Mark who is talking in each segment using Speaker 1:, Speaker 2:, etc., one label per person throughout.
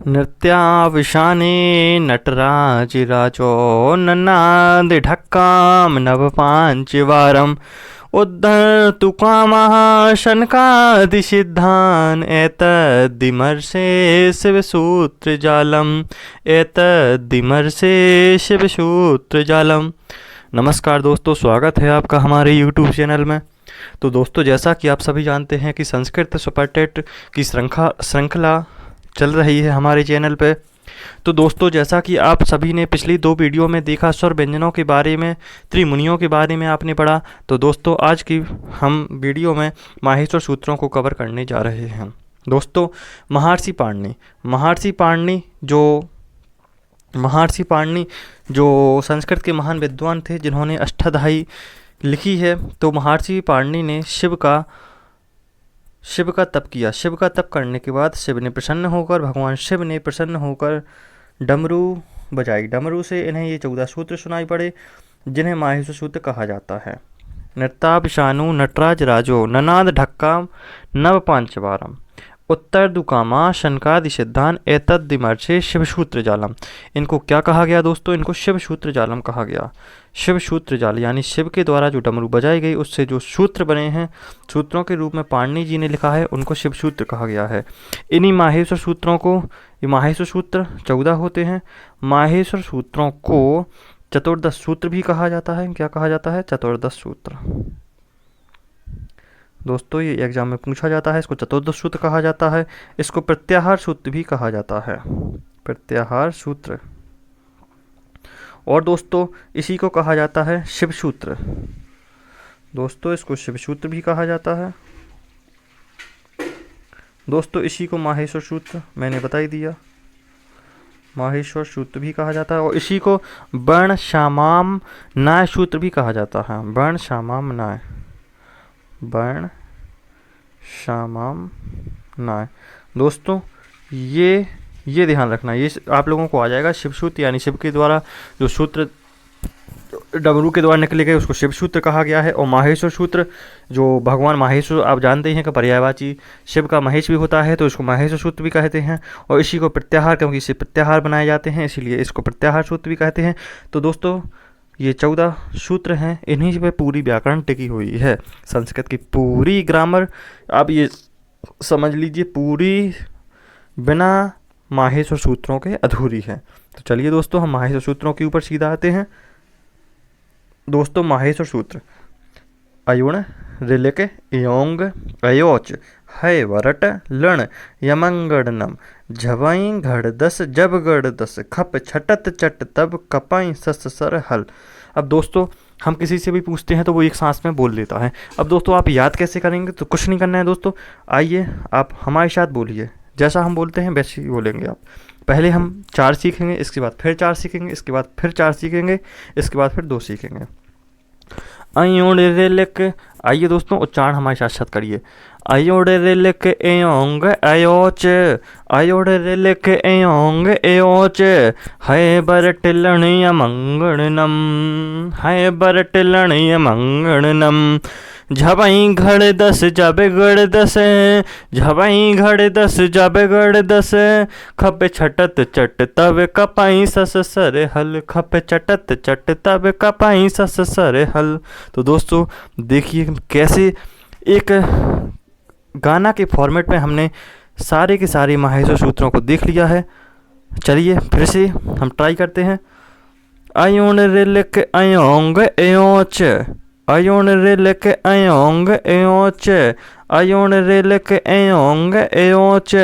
Speaker 1: नृत्याविशाने नटराजिराजो नन्नादिढक्कां नवपाञ्चवारम् उद्धर्तु कामः शनकादिसिद्धान् एतद्विमर्शे शिवसूत्रजालम् एतद्विमर्शे शिवसूत्रजालम्। नमस्कार दोस्तों, स्वागत है आपका हमारे YouTube चैनल में। तो दोस्तों, जैसा कि आप सभी जानते हैं कि संस्कृत सुपर टेट की श्रृंखला चल रही है हमारे चैनल पे। तो दोस्तों, जैसा कि आप सभी ने पिछली 2 वीडियो में देखा, स्वर व्यंजनों के बारे में, त्रिमुनियों के बारे में आपने पढ़ा। तो दोस्तों, आज की हम वीडियो में माहेश्वर सूत्रों को कवर करने जा रहे हैं। दोस्तों, महर्षि पाणिनि जो संस्कृत के महान विद्वान थे, जिन्होंने अष्टाध्यायी लिखी है। तो महर्षि पाणिनि ने शिव का तप किया। शिव का तप करने के बाद भगवान शिव ने प्रसन्न होकर डमरू बजाई। डमरू से इन्हें ये 14 सूत्र सुनाई पड़े, जिन्हें माहेश्वर सूत्र कहा जाता है। नृत्ताभिशानु नटराज राजो ननाद ढक्का नव पांचवारम उत्तर दुकामा शनकादि सिद्धान एतद्विमर्शे शिवसूत्र जालम। इनको क्या कहा गया दोस्तों? इनको शिवसूत्र जालम कहा गया। शिवसूत्र जाल यानी शिव के द्वारा जो डमरू बजाई गई, उससे जो सूत्र बने हैं, सूत्रों के रूप में पाणिनि जी ने लिखा है, उनको शिवसूत्र कहा गया है। इन्हीं माहेश्वर सूत्रों को, ये माहेश्वर सूत्र 14 होते हैं। माहेश्वर सूत्रों को चतुर्दश सूत्र भी कहा जाता है। क्या कहा जाता है? चतुर्दश सूत्र। दोस्तों, ये एग्जाम में पूछा जाता है। इसको चतुर्दश सूत्र कहा जाता है। इसको प्रत्याहार सूत्र भी कहा जाता है, प्रत्याहार सूत्र। और दोस्तों, इसी को कहा जाता है शिव सूत्र। दोस्तों, इसको शिव सूत्र भी कहा जाता है। दोस्तों, इसी को माहेश्वर सूत्र मैंने बता ही दिया, माहेश्वर सूत्र भी कहा जाता है। और इसी को वर्ण शामाम नाय सूत्र भी कहा जाता है। वर्ण शामाम नाय, वर्ण शामाम नाय। दोस्तों, ये ध्यान रखना, ये आप लोगों को आ जाएगा। शिव सूत्र यानी शिव के द्वारा जो सूत्र डमरू के द्वारा निकले गए, उसको शिव सूत्र कहा गया है। और माहेश्वर सूत्र, जो भगवान माहेश्वर, आप जानते हैं कि पर्यायवाची शिव का महेश भी होता है, तो इसको माहेश्वर सूत्र भी कहते हैं। और इसी को प्रत्याहार, क्योंकि इससे प्रत्याहार बनाए जाते हैं, इसीलिए इसको प्रत्याहार सूत्र भी कहते हैं। तो दोस्तों, ये 14 सूत्र हैं, इन्हीं पे पूरी व्याकरण टिकी हुई है। संस्कृत की पूरी ग्रामर, आप ये समझ लीजिए, पूरी बिना माहेश्वर सूत्रों के अधूरी है। तो चलिए दोस्तों, हम माहेश्वर सूत्रों के ऊपर सीधा आते हैं। दोस्तों, माहेश्वर सूत्र अयुण ऋलिक योंग अयोच है वरट लण यमंगड़नम झवई घड़ दस जब गड़ दस खप छटत चट तब कपाई सस सर हल। अब दोस्तों, हम किसी से भी पूछते हैं तो वो एक सांस में बोल देता है। अब दोस्तों, आप याद कैसे करेंगे? तो कुछ नहीं करना है दोस्तों, आइए आप हमारे साथ बोलिए। जैसा हम बोलते हैं वैसे ही बोलेंगे आप। पहले हम 4 सीखेंगे, इसके बाद फिर 4 सीखेंगे, इसके बाद फिर 4 सीखेंगे, इसके बाद फिर 2 सीखेंगे। अयोड़ रिलिक, आइए दोस्तों, उच्चारण हमारे साथ साथ करिए। अयोड़ रिलिक एयोंग अयोच, अयोड़ रिलिक एयोंग एयोच है बरट लणिय मंगणनम, है बरट लणिय मंगणनम झबई घड़ दस जब गड़ दस, झबई घड़ दस जब गड़ दस खप छटत चट तब कपाई सस सर हल, खप चटत चट तब कपाई सस सर हल। तो दोस्तों, देखिए कैसे एक गाना के फॉर्मेट में हमने सारे के सारे माहेश्वर सूत्रों को देख लिया है। चलिए फिर से हम ट्राई करते हैं। अयोण रिलिक अयोंग एयोच, अयोण रिलिक अयोंग एयोच, अयोण रिलिक अयोंग एयोच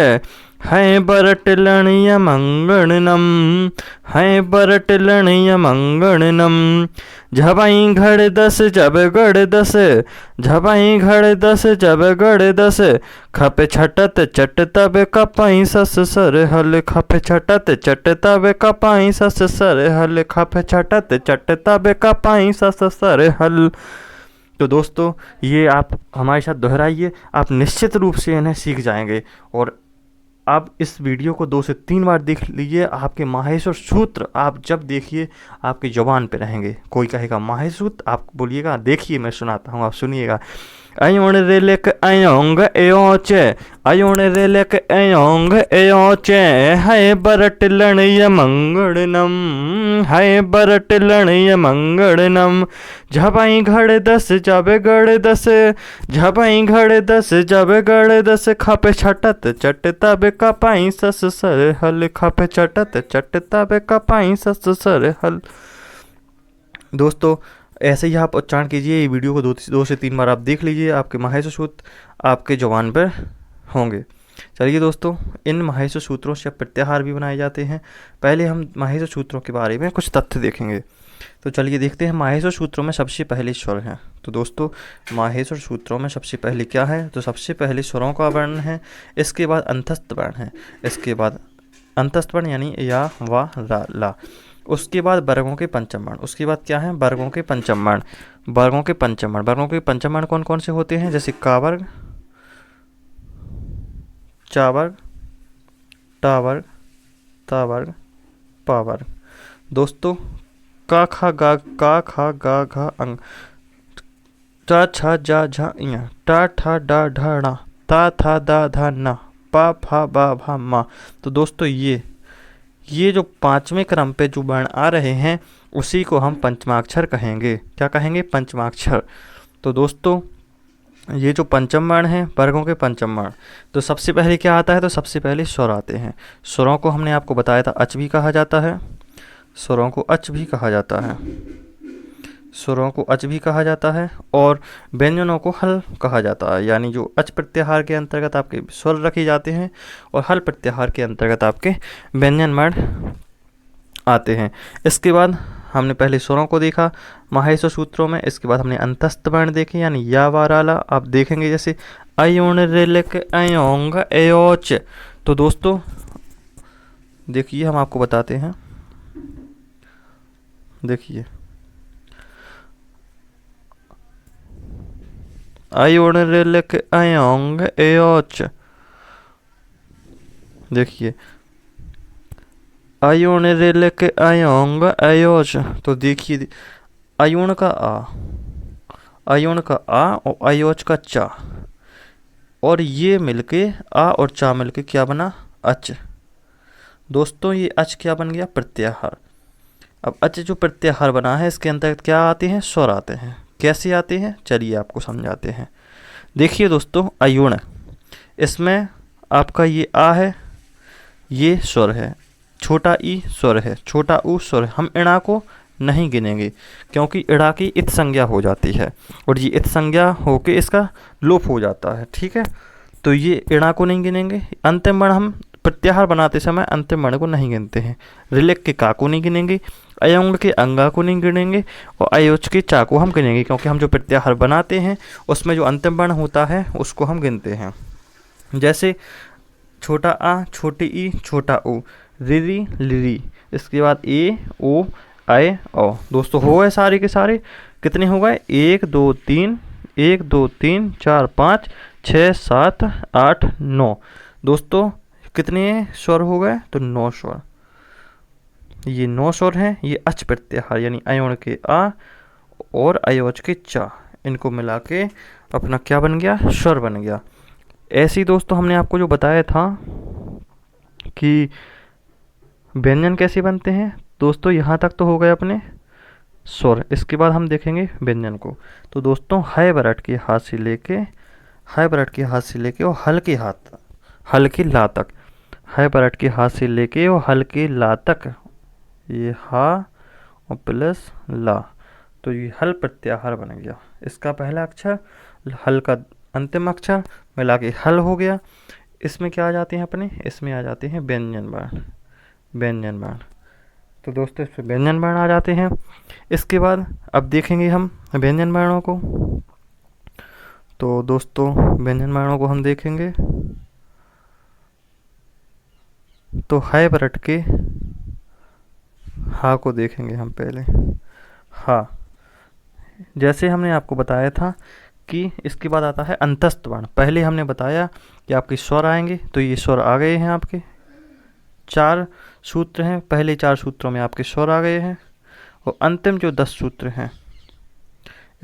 Speaker 1: है बरट लणिय मंगणनम, है बरट लणिय मंगणनम झबई घड़ दस जब गड़ दस, झबई घड़ दस जब गड़ दस खप छटत चट तब कपाई सस सर हल, खप छटत चट तब कपाई सस सर हल, खप छटत चट तब कपाई सस सर हल। तो दोस्तों, ये आप हमारे साथ दोहराइए, आप निश्चित रूप से इन्हें सीख जाएंगे। और आप इस वीडियो को 2 से 3 बार देख लीजिए। आपके माहेश्वर सूत्र आप जब देखिए, आपकी ज़ुबान पे रहेंगे। कोई कहेगा माहेश्वर सूत्र, आप बोलिएगा देखिए मैं सुनाता हूँ, आप सुनिएगा। अयोण रेलेक अयोंग एयोचे, अयोण रेलेक अयोंग एयोचे, है बरट लणय मंगड़नम, है बरट लणय मंगड़नम। झपाई घड़ दस जब गड़ दस, झपाई घड़ दस जब गड़ दस, खप छटत चट तब कपाई सस सर हल, खप चटत चट तब कपाई सस सर हल। दोस्तों ऐसे ही आप उच्चारण कीजिए, ये वीडियो को 2 से 3 बार आप देख लीजिए, आपके माहेश्वर सूत्र आपके जवान पर होंगे। चलिए दोस्तों, इन माहेश्वर सूत्रों से प्रत्याहार भी बनाए जाते हैं। पहले हम माहेश्वर सूत्रों के बारे में कुछ तथ्य देखेंगे। तो चलिए देखते हैं माहेश्वर सूत्रों में सबसे पहले स्वर है। तो दोस्तों माहेश्वर सूत्रों में सबसे पहले क्या है, तो सबसे पहले स्वरों का वर्ण है, इसके बाद अंतस्थ वर्ण है, इसके बाद अंतस्थ वर्ण यानी या वा रा ला, उसके बाद वर्गों के पंचम वर्ण, उसके बाद क्या है वर्गों के पंचम वर्ण, वर्गों के पंचम वर्ण। वर्गों के पंचम वर्ण कौन कौन से होते हैं, जैसे का वर्ग, चा वर्ग, टा वर्ग, ता वर्ग, पा वर्ग। दोस्तों का खा गा घा अंग, टा छा जा झा इया, टा ठा डा ढा णा, ता था दा धा ना, पा फा बा भा मा। तो दोस्तों ये जो 5वें क्रम पे जो वर्ण आ रहे हैं उसी को हम पंचमाक्षर कहेंगे। क्या कहेंगे, पंचमाक्षर। तो दोस्तों ये जो पंचम वर्ण है, वर्गों के पंचम वर्ण, तो सबसे पहले क्या आता है, तो सबसे पहले स्वर आते हैं। स्वरों को हमने आपको बताया था अच भी कहा जाता है, स्वरों को अच भी कहा जाता है, स्वरों को अच भी कहा जाता है, और व्यंजनों को हल कहा जाता है। यानी जो अच प्रत्याहार के अंतर्गत आपके स्वर रखे जाते हैं और हल प्रत्याहार के अंतर्गत आपके व्यंजन वर्ण आते हैं। इसके बाद हमने पहले स्वरों को देखा माहेश्वर सूत्रों में, इसके बाद हमने अंतस्थ वर्ण देखे यानी या वाराला। आप देखेंगे जैसे अयोण रेलक अयोंग एयोच। तो दोस्तों देखिए हम आपको बताते हैं, देखिए अयोण रेलक अयोंग एयोच, देखिए अयोण रेलक अयोंग एयोच। तो देखिए अयोण का आ, अयोण का आ और अयोच का चा, और ये मिलके आ और चा मिलके क्या बना, अच। दोस्तों ये अच क्या बन गया, प्रत्याहार। अब अच जो प्रत्याहार बना है इसके अंतर्गत क्या आते हैं, स्वर आते हैं। कैसे आते हैं चलिए आपको समझाते हैं। देखिए दोस्तों अयोण, इसमें आपका ये आ है, ये स्वर है, छोटा ई स्वर है, छोटा ऊ स्वर है। हम इणा को नहीं गिनेंगे क्योंकि इड़ा की इत संज्ञा हो जाती है और ये इत संज्ञा होके इसका लोप हो जाता है, ठीक है। तो ये इणा को नहीं गिनेंगे। अंतिम वर्ण हम प्रत्याहार बनाते समय अंतिम वर्ण को नहीं गिनते हैं। रिलेक के का को नहीं गिनेंगे, अयोंग के अंगा को नहीं गिनेंगे, और अयोच के चा को हम गिनेंगे, क्योंकि हम जो प्रत्याहार बनाते हैं उसमें जो अंतिम वर्ण होता है उसको हम गिनते हैं। जैसे छोटा आ, छोटी ई, छोटा ऊ, रिरी लिरी, इसके बाद ए ओ आए ओ। दोस्तों हो गए सारे के सारे, कितने हो गए, 1 2 3 1 2 3 4 5 6 7 8 9। दोस्तों कितने स्वर हो गए, तो 9 स्वर। ये 9 स्वर हैं। ये अच प्रत्याहार यानी अयोण के आ और अयोच के चा, इनको मिला के अपना क्या बन गया, स्वर बन गया। ऐसे ही दोस्तों हमने आपको जो बताया था कि व्यंजन कैसे बनते हैं। दोस्तों यहाँ तक तो हो गए अपने स्वर, इसके बाद हम देखेंगे व्यंजन को। तो दोस्तों है बरट के हाथ से लेके, है बरट के हाथ से लेके और हल के हाथ, हल के ला तक, है बरट के हाथ से लेके और हल के ला तक, ये हा और प्लस ला, तो ये हल प्रत्याहार बन गया। इसका पहला अक्षर, हल का अंतिम अक्षर मिला के हल हो गया। इसमें क्या आ जाते हैं अपने, इसमें आ जाते हैं व्यंजन वर्ण, व्यंजन वर्ण। तो दोस्तों इसमें व्यंजन वर्ण आ जाते हैं। इसके बाद अब देखेंगे हम व्यंजन वर्णों को। तो दोस्तों व्यंजन वर्णों को हम देखेंगे तो है बरट के हा को देखेंगे हम पहले। हा, जैसे हमने आपको बताया था कि इसके बाद आता है अंतस्थ वर्ण। पहले हमने बताया कि आपके स्वर आएंगे, तो ये स्वर आ गए हैं आपके, 4 सूत्र हैं, पहले 4 सूत्रों में आपके स्वर आ गए हैं, और अंतिम जो 10 सूत्र हैं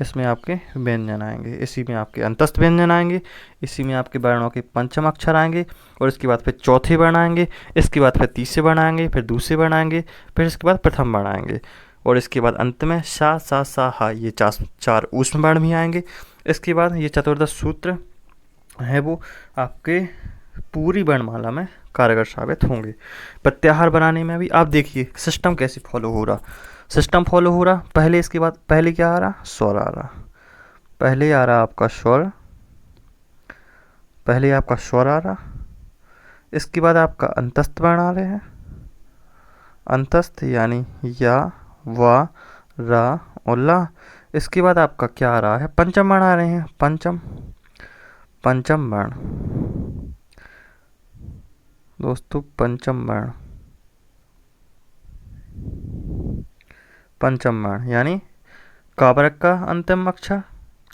Speaker 1: इसमें आपके व्यंजन आएंगे, इसी में आपके अंतस्थ व्यंजन आएंगे, इसी में आपके वर्णों के पंचम अक्षर आएंगे, और इसके बाद फिर चौथे वर्ण आएंगे, इसके बाद फिर तीसरे वर्ण आएंगे, फिर दूसरे वर्ण आएंगे, फिर इसके बाद प्रथम वर्ण आएंगे, और इसके बाद अंत में शा सा सा हा, ये चार ऊष्म वर्ण भी आएंगे। इसके बाद ये चतुर्दश सूत्र है वो आपके पूरी वर्णमाला में कारगर साबित होंगे। प्रत्याहार बनाने में भी आप देखिए सिस्टम कैसे फॉलो हो रहा, सिस्टम फॉलो हो रहा। पहले इसके बाद पहले क्या आ रहा, स्वर आ रहा, पहले आ रहा आपका स्वर, पहले आपका स्वर आ रहा, इसके बाद आपका अंतस्थ वर्ण आ रहे हैं, अंतस्थ यानी या, वा, रा और ला। इसके बाद आपका क्या आ रहा है, पंचम वर्ण आ रहे हैं, पंचम वर्ण दोस्तों, पंचम वर्ण, पंचम वर्ण यानी का वर्ग का अंतिम अक्षर,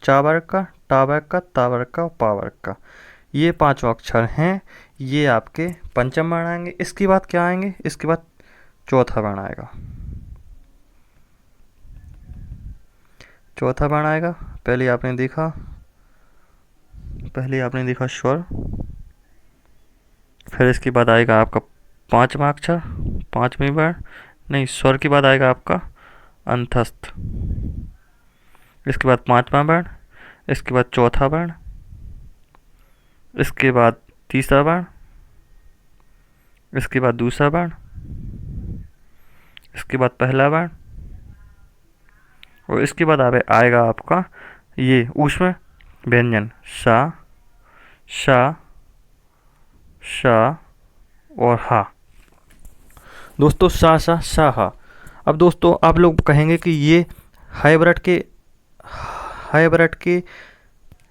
Speaker 1: चा वर्ग का, टा वर्ग का, ता वर्ग का और पा वर्ग का, ये पांचों अक्षर हैं, ये आपके पंचम वर्ण आएंगे। इसके बाद क्या आएंगे, इसके बाद चौथा वर्ण आएगा, चौथा वर्ण आएगा। पहले आपने देखा स्वर, फिर इसके बाद आएगा आपका पांचवा अक्षर, पांचवें वर्ण, नहीं स्वर के बाद आएगा आपका अंतस्थ, इसके बाद पांचवा वर्ण, इसके बाद चौथा वर्ण, इसके बाद तीसरा वर्ण, इसके बाद दूसरा वर्ण, इसके बाद पहला वर्ण, और इसके बाद आएगा आपका ये ऊष्म व्यंजन सा, शा, शा और हा। दोस्तों सा सा सा हा। अब दोस्तों आप लोग कहेंगे कि ये हाइब्रिड के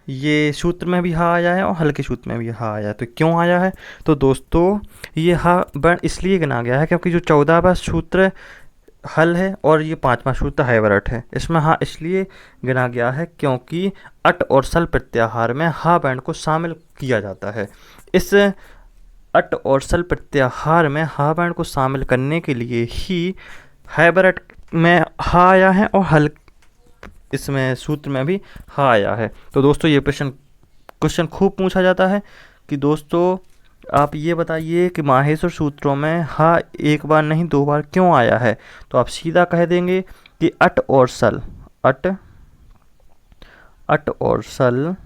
Speaker 1: ये सूत्र में भी हा आया है और हल्के सूत्र में भी हा आया है, तो क्यों आया है, तो दोस्तों ये हा वर्ण इसलिए गिना गया है क्योंकि जो 14वां सूत्र हल है और ये 5वां सूत्र हाइब्रिड है, इसमें हा इसलिए गिना गया है क्योंकि अट और सल प्रत्याहार में हा वर्ण को शामिल किया जाता है। इस अट और सल प्रत्याहार में हा वर्ण को शामिल करने के लिए ही हाइब्रिड में हा आया है और हल इसमें सूत्र में भी हा आया है। तो दोस्तों ये क्वेश्चन खूब पूछा जाता है कि दोस्तों आप ये बताइए कि माहेश्वर सूत्रों में हा एक बार नहीं 2 बार क्यों आया है, तो आप सीधा कह देंगे कि अट और सल, अट और सल,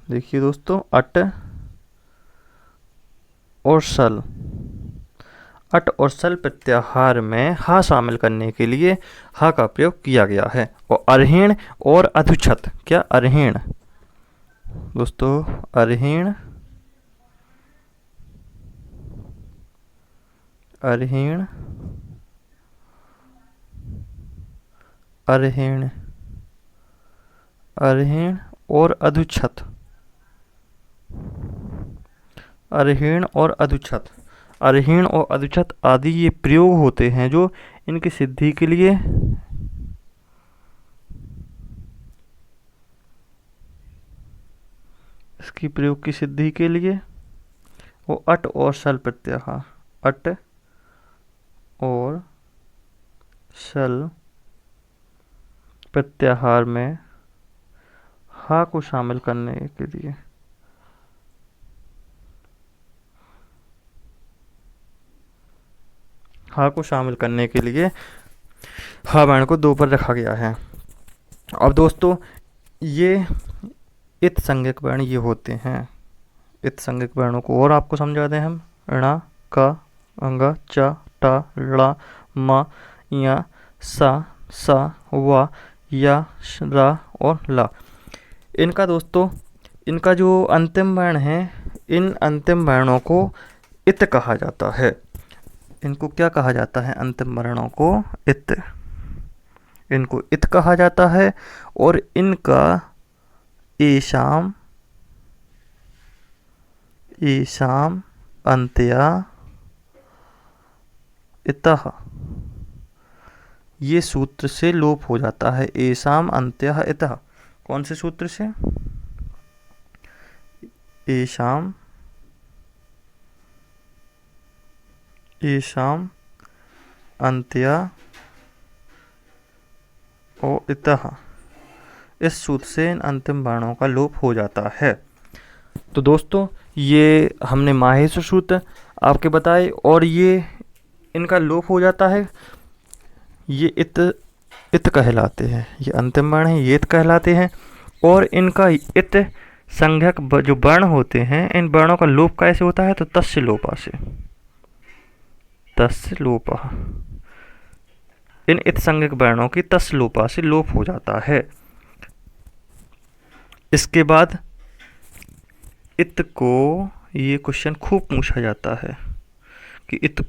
Speaker 1: देखिए दोस्तों अट और सल प्रत्याहार में हा शामिल करने के लिए हा का प्रयोग किया गया है। और अर्हिण और अधुछत, क्या अर्हिण दोस्तों, अर्हिण, अर्हिण, अर्हिण, अर्हिण और अधुछत, अर्हिण और अधुछत, अर्हिण और अधुछत आदि ये प्रयोग होते हैं जो इनकी सिद्धि के लिए इसकी प्रयोग की सिद्धि के लिए वो अट और सल प्रत्याहार, अट और सल प्रत्याहार में हा को शामिल करने के लिए हा को शामिल करने के लिए हा वर्ण को 2 पर रखा गया है। अब दोस्तों ये इत संज्ञक वर्ण ये होते हैं, इत संज्ञक वर्णों को और आपको समझा दें हम, णा, का, अंगा, चा, टा, ड़ा, मा, या, सा, वा, या, रा और ला। इनका दोस्तों इनका जो अंतिम वर्ण है, इन अंतिम वर्णों को इत कहा जाता है। इनको क्या कहा जाता है, अंतिम वर्णों को इत, इनको इत कहा जाता है। और इनका ईशाम, ईशाम अंत्या इतः, ये सूत्र से लोप हो जाता है। ईशाम अंत्या इतः कौन से सूत्र से, ईशाम, ईशाम अंत्या और इतः, इस सूत्र से इन अंतिम वर्णों का लोप हो जाता है। तो दोस्तों ये हमने माहेश्वर सूत्र आपके बताए और ये इनका लोप हो जाता है। ये इत कहलाते हैं, ये अंतिम वर्ण है, ये इत कहलाते हैं। और इनका इत संज्ञक जो वर्ण होते हैं, इन वर्णों का लोप कैसे होता है? तो तस्य लोपा से, तस्य लोपा, इन इत संज्ञक वर्णों की तस्य लोपा से लोप हो जाता है। इसके बाद इत को, ये क्वेश्चन खूब पूछा जाता है कि इत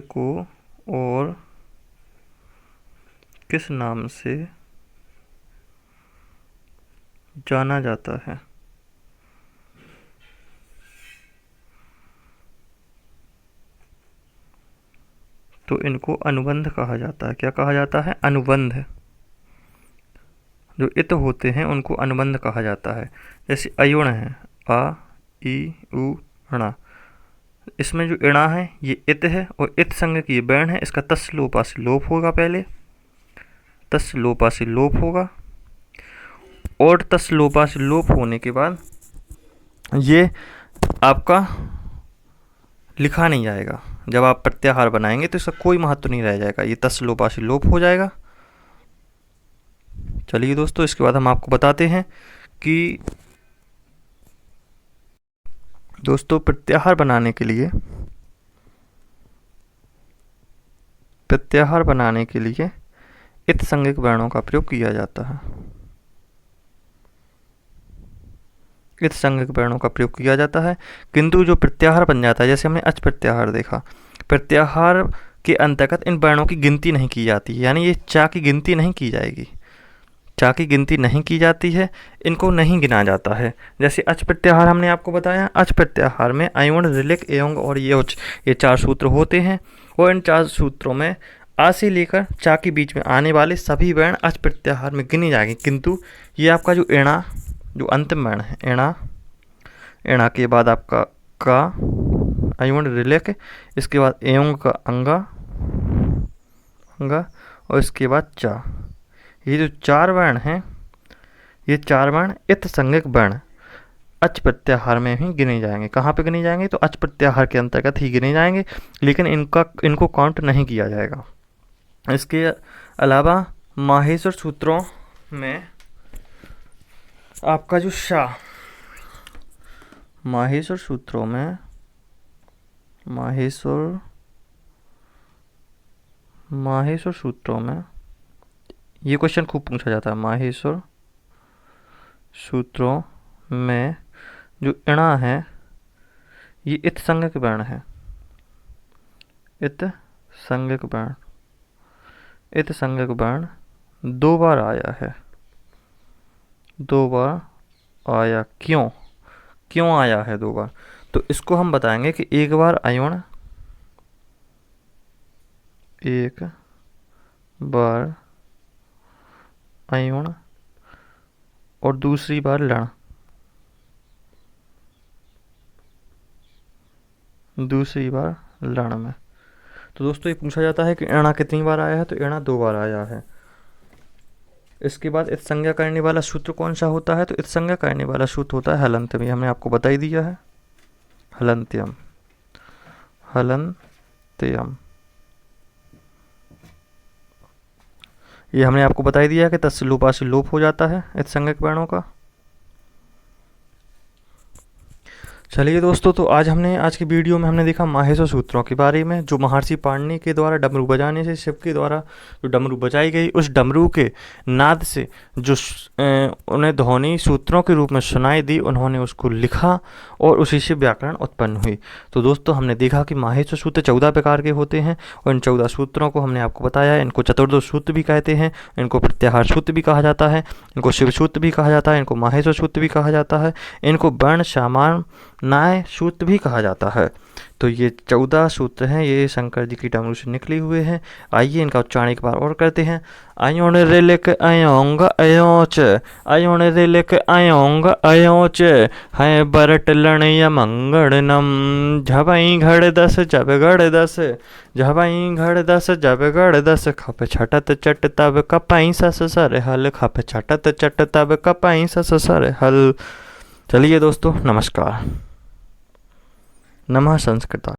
Speaker 1: को और किस नाम से जाना जाता है? तो इनको अनुबंध कहा जाता है। क्या कहा जाता है? अनुबंध। जो इत होते हैं उनको अनुबंध कहा जाता है। जैसे अयुण है, आ ई उ णा, इसमें जो इणा है ये इत है और इत संज्ञक ये वर्ण है, इसका तस् लोपा से लोप होगा। पहले तस् लोपा से लोप होगा और तस् लोपा से लोप होने के बाद ये आपका लिखा नहीं जाएगा। जब आप प्रत्याहार बनाएंगे तो इसका कोई महत्व नहीं रह जाएगा, ये तस् लोपा से लोप हो जाएगा। चलिए दोस्तों, इसके बाद हम आपको बताते हैं कि दोस्तों प्रत्याहार बनाने के लिए इत संज्ञक वर्णों का प्रयोग किया जाता है। इत संज्ञक वर्णों का प्रयोग किया जाता है, किंतु जो प्रत्याहार बन जाता है, जैसे हमने अच प्रत्याहार देखा, प्रत्याहार के अंतर्गत इन वर्णों की गिनती नहीं की जाती है, यानी ये चा की गिनती नहीं की जाएगी, चा की गिनती नहीं की जाती है, इनको नहीं गिना जाता है। जैसे अच प्रत्याहार हमने आपको बताया, अच प्रत्याहार में अयुण, ऋलिक, एवं और ये 4 सूत्र होते हैं और इन 4 सूत्रों में आ से लेकर चा के बीच में आने वाले सभी वर्ण अच प्रत्याहार में गिने जाएंगे, किंतु ये आपका जो एणा, जो अंतिम वर्ण है, एणा के बाद आपका का, अयुण, ऋलिक, इसके बाद एवं का अंगा और इसके बाद चा, ये जो 4 वर्ण हैं, ये 4 वर्ण इत संज्ञक वर्ण अच प्रत्याहार में ही गिने जाएंगे। कहाँ पे गिने जाएंगे? तो अच प्रत्याहार के अंतर्गत ही गिने जाएंगे, लेकिन इनको काउंट नहीं किया जाएगा। इसके अलावा माहेश्वर सूत्रों में आपका जो शा, माहेश्वर सूत्रों में ये क्वेश्चन खूब पूछा जाता है। माहेश्वर सूत्रों में जो इणा है ये इत संज्ञक वर्ण है, इत संज्ञक वर्ण 2 बार आया है, 2 बार आया। क्यों आया है 2 बार? तो इसको हम बताएंगे कि एक बार अयुण, एक बार अयुण और दूसरी बार लण, दूसरी बार लण में। तो दोस्तों ये पूछा जाता है कि एणा कितनी बार आया है? तो एणा 2 बार आया है। इसके बाद इत संज्ञा करने वाला सूत्र कौन सा होता है? तो इत संज्ञा करने वाला सूत्र होता है हलंत्यम। ये हमने आपको बता ही दिया है, हलंत्यम। ये हमने आपको बता ही दिया है कि तस्य लोपा से लोप हो जाता है इत संज्ञक वर्णों का। चलिए दोस्तों, तो आज की वीडियो में हमने देखा माहेश्वर सूत्रों के बारे में, जो महर्षि पाणिनि के द्वारा डमरू बजाने से, शिव के द्वारा जो डमरू बजाई गई, उस डमरू के नाद से जो उन्हें ध्वनि सूत्रों के रूप में सुनाई दी, उन्होंने उसको लिखा और उसी से व्याकरण उत्पन्न हुई। तो दोस्तों हमने देखा कि माहेश्वर सूत्र 14 प्रकार के होते हैं और इन 14 सूत्रों को हमने आपको बताया। इनको चतुर्दश सूत्र भी कहते हैं, इनको प्रत्याहार सूत्र भी कहा जाता है, इनको शिव सूत्र भी कहा जाता है, इनको माहेश्वर सूत्र भी कहा जाता है। इनको वर्ण, सामान्य, न्याय सूत्र भी कहा जाता है। तो ये 14 सूत्र हैं, ये शंकर जी की डमरू से निकले हुए हैं। आइए इनका उच्चारण एक बार और करते हैं। अयोण रे लेके अयोंग अयोच, अयोण रे लेके अयोंग अयोच, है बरट लणय मंगणनम, झबई घड़ दस जब गढ़ दस, झबई घड़ दस जब गढ़ दस, खप छटत चट तब कपाई सस सर हल, खप छटत चट तब कपाई सस सर हल। चलिए दोस्तों, नमस्कार। नमः संस्कृता।